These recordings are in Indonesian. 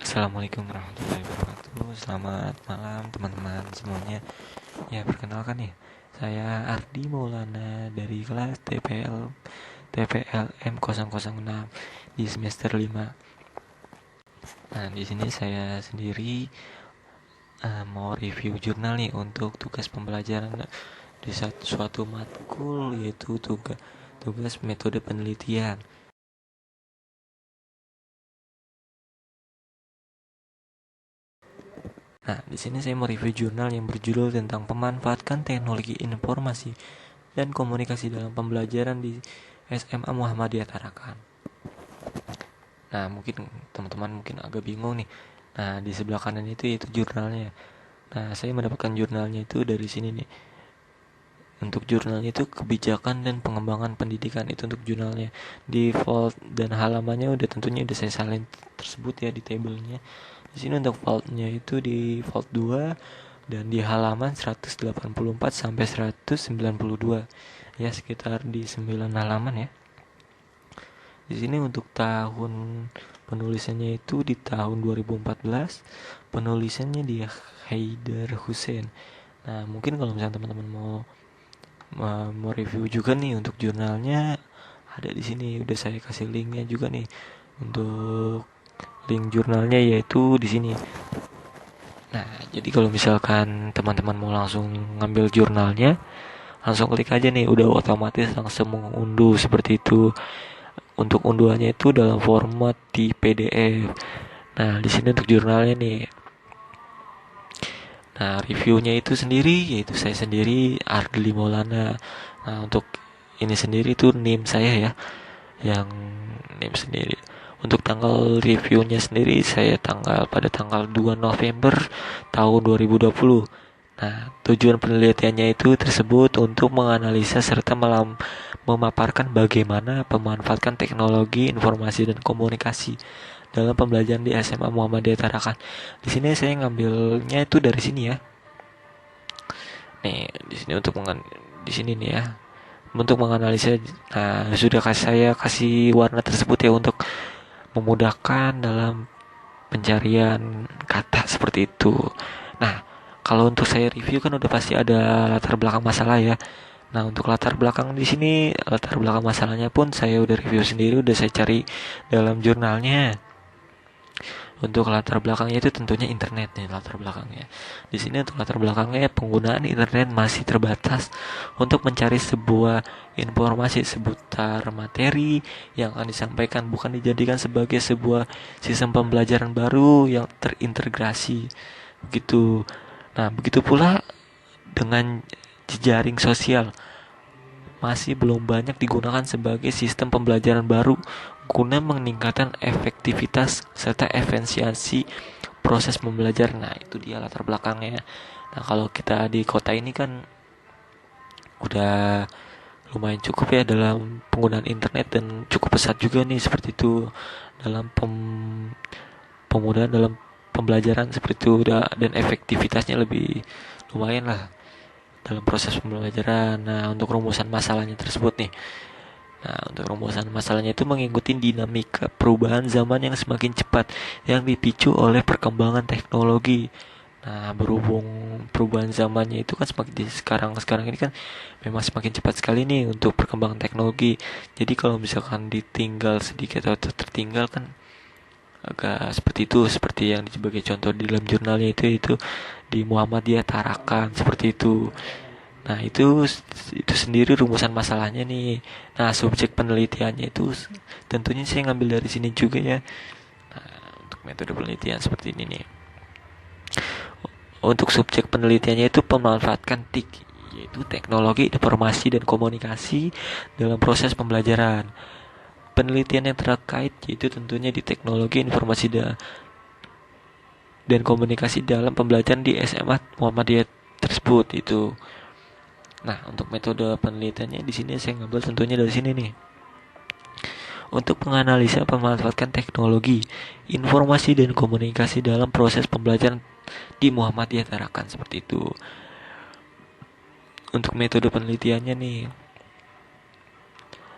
Assalamualaikum warahmatullahi wabarakatuh. Selamat malam teman-teman semuanya. Ya, perkenalkan ya, saya Ardi Maulana dari kelas TPLM 006 di semester 5. Nah, di sini saya sendiri mau review jurnal nih untuk tugas pembelajaran di suatu matkul, yaitu tugas metode penelitian. Nah, di sini saya mau review jurnal yang berjudul tentang pemanfaatkan teknologi informasi dan komunikasi dalam pembelajaran di SMA Muhammadiyah Tarakan. Nah, mungkin teman-teman mungkin agak bingung nih. Nah, di sebelah kanan itu yaitu jurnalnya. Nah, saya mendapatkan jurnalnya itu dari sini nih. Untuk jurnalnya itu kebijakan dan pengembangan pendidikan, itu untuk jurnalnya. Di vault dan halamannya udah tentunya udah saya salin tersebut ya di tabelnya. Di sini untuk vaultnya itu di vault 2 dan di halaman 184 sampai 192. Ya, sekitar di 9 halaman ya. Di sini untuk tahun penulisannya itu di tahun 2014, penulisannya di Haidar Hussein. Nah, mungkin kalau misalnya teman-teman mau review juga nih untuk jurnalnya, ada di sini udah saya kasih linknya juga nih. Untuk link jurnalnya yaitu di sini. Nah, jadi kalau misalkan teman-teman mau langsung ngambil jurnalnya, langsung klik aja nih, udah otomatis langsung mengunduh seperti itu. Untuk unduhannya itu dalam format di PDF. Nah, di sini untuk jurnalnya nih. Nah, reviewnya itu sendiri yaitu saya sendiri Ardli Maulana. Nah, untuk ini sendiri itu NIM saya ya, yang NIM sendiri. Untuk tanggal reviewnya sendiri saya pada tanggal 2 November tahun 2020. Nah, tujuan penelitiannya itu tersebut untuk menganalisa serta memaparkan bagaimana pemanfaatkan teknologi informasi dan komunikasi dalam pembelajaran di SMA Muhammadiyah Tarakan. Di sini saya ngambilnya itu dari sini ya. Nih, di sini di sini nih ya. Untuk menganalisa, nah sudah saya kasih warna tersebut ya untuk memudahkan dalam pencarian kata seperti itu. Nah, kalau untuk saya review kan udah pasti ada latar belakang masalah ya. Nah, untuk latar belakang di sini, latar belakang masalahnya pun saya udah review sendiri, udah saya cari dalam jurnalnya. Untuk latar belakangnya itu tentunya internet nih latar belakangnya. Di sini untuk latar belakangnya penggunaan internet masih terbatas untuk mencari sebuah informasi seputar materi yang akan disampaikan, bukan dijadikan sebagai sebuah sistem pembelajaran baru yang terintegrasi. Begitu. Nah, begitu pula dengan jejaring sosial masih belum banyak digunakan sebagai sistem pembelajaran baru guna meningkatkan efektivitas serta efisiensi proses pembelajaran. Nah, itu dia latar belakangnya. Nah, kalau kita di kota ini kan udah lumayan cukup ya dalam penggunaan internet dan cukup pesat juga nih seperti itu dalam penggunaan dalam pembelajaran seperti itu, dan efektivitasnya lebih lumayan lah dalam proses pembelajaran. Nah, untuk rumusan masalahnya tersebut nih. Nah, untuk rumusan masalahnya itu mengikuti dinamika perubahan zaman yang semakin cepat yang dipicu oleh perkembangan teknologi. Nah, berhubung perubahan zamannya itu kan sekarang ini kan memang semakin cepat sekali nih untuk perkembangan teknologi. Jadi kalau misalkan ditinggal sedikit atau tertinggal kan agak seperti itu, seperti yang sebagai contoh di dalam jurnalnya itu di Muhammadiyah Tarakan seperti itu. Nah, itu sendiri rumusan masalahnya nih. Nah, subjek penelitiannya itu tentunya saya ngambil dari sini juga ya. Nah, untuk metode penelitian seperti ini nih. Untuk subjek penelitiannya itu pemanfaatkan TIK, yaitu teknologi informasi dan komunikasi dalam proses pembelajaran. Penelitian yang terkait yaitu tentunya di teknologi informasi dan komunikasi dalam pembelajaran di SMA Muhammadiyah tersebut itu. Nah, untuk metode penelitiannya di sini saya ngambil tentunya dari sini nih. Untuk menganalisa pemanfaatkan teknologi, informasi dan komunikasi dalam proses pembelajaran di Muhammadiyah Tarakan seperti itu. Untuk metode penelitiannya nih.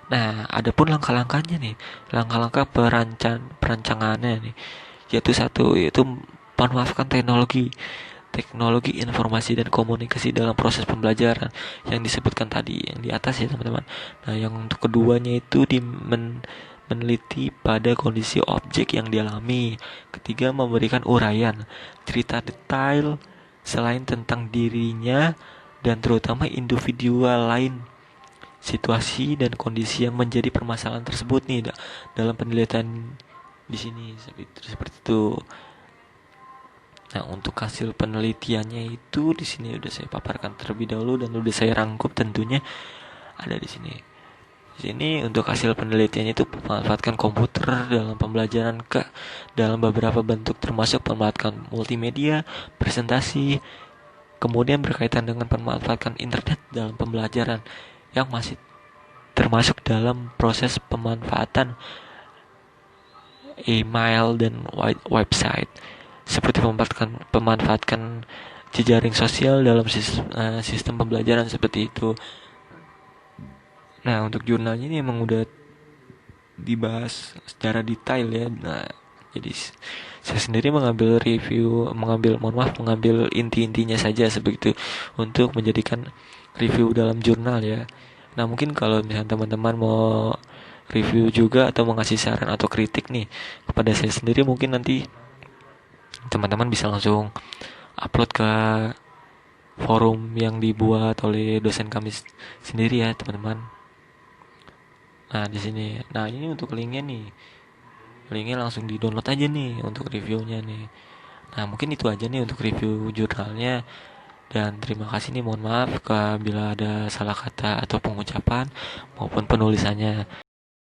Nah, ada pun langkah-langkahnya nih. Langkah-langkah perancangannya nih. yaitu satu, yaitu memanfaatkan teknologi informasi dan komunikasi dalam proses pembelajaran yang disebutkan tadi yang di atas ya teman-teman. Nah, yang untuk keduanya itu meneliti pada kondisi objek yang dialami. Ketiga, memberikan uraian, cerita detail selain tentang dirinya dan terutama individual lain, situasi dan kondisi yang menjadi permasalahan tersebut nih dalam penelitian di sini seperti itu. Nah, untuk hasil penelitiannya itu di sini udah saya paparkan terlebih dahulu dan udah saya rangkum tentunya ada di sini. Di sini untuk hasil penelitiannya itu memanfaatkan komputer dalam pembelajaran dalam beberapa bentuk termasuk pemanfaatan multimedia, presentasi, kemudian berkaitan dengan pemanfaatan internet dalam pembelajaran yang masih termasuk dalam proses pemanfaatan email dan website seperti pemanfaatkan jejaring sosial dalam sistem pembelajaran seperti itu. Nah, untuk jurnalnya ini emang udah dibahas secara detail ya. Nah, jadi saya sendiri mengambil inti-intinya saja sebegitu untuk menjadikan review dalam jurnal ya. Nah, mungkin kalau misalnya teman-teman mau review juga atau mau ngasih saran atau kritik nih kepada saya sendiri, mungkin nanti teman-teman bisa langsung upload ke forum yang dibuat oleh dosen kami sendiri ya teman-teman. Nah, di sini. Nah, ini untuk linknya nih. Linknya langsung di download aja nih untuk reviewnya nih. Nah, mungkin itu aja nih untuk review jurnalnya. Dan terima kasih nih, mohon maaf bila ada salah kata atau pengucapan maupun penulisannya.